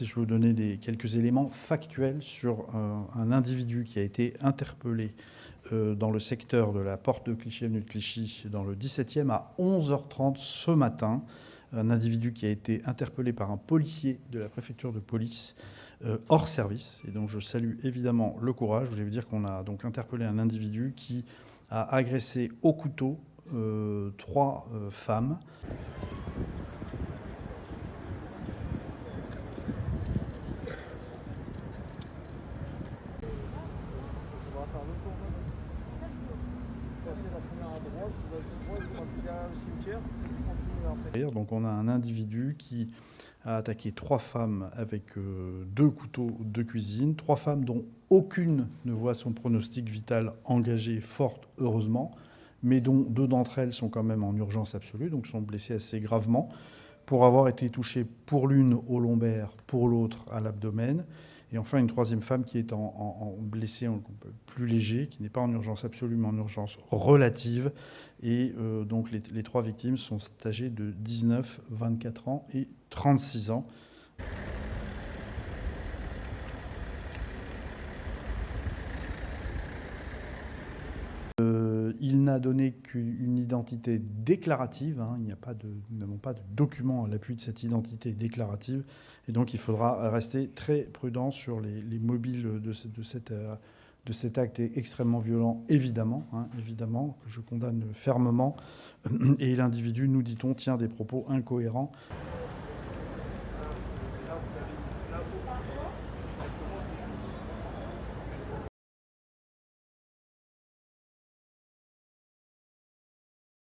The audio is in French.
je vais vous donner quelques éléments factuels sur un individu qui a été interpellé dans le secteur de la porte de Clichy, avenue de Clichy, dans le 17e à 11h30 ce matin. Un individu qui a été interpellé par un policier de la préfecture de police hors service. Et donc je salue évidemment le courage. Je voulais vous dire qu'on a donc interpellé un individu qui a agressé au couteau 3 femmes. Donc on a un individu qui a attaqué 3 femmes avec 2 couteaux de cuisine, 3 femmes dont aucune ne voit son pronostic vital engagé, fort heureusement, mais dont 2 d'entre elles sont quand même en urgence absolue, donc sont blessées assez gravement, pour avoir été touchées pour l'une au lombaire, pour l'autre à l'abdomen. Et enfin, une 3e femme qui est en blessée plus léger, qui n'est pas en urgence absolue, mais en urgence relative. Et donc les 3 victimes sont âgées de 19, 24 ans et 36 ans. Il n'a donné qu'une identité déclarative. Nous n'avons pas de document à l'appui de cette identité déclarative. Et donc il faudra rester très prudent sur les mobiles de cet acte extrêmement violent, évidemment, que je condamne fermement. Et l'individu, nous dit-on, tient des propos incohérents.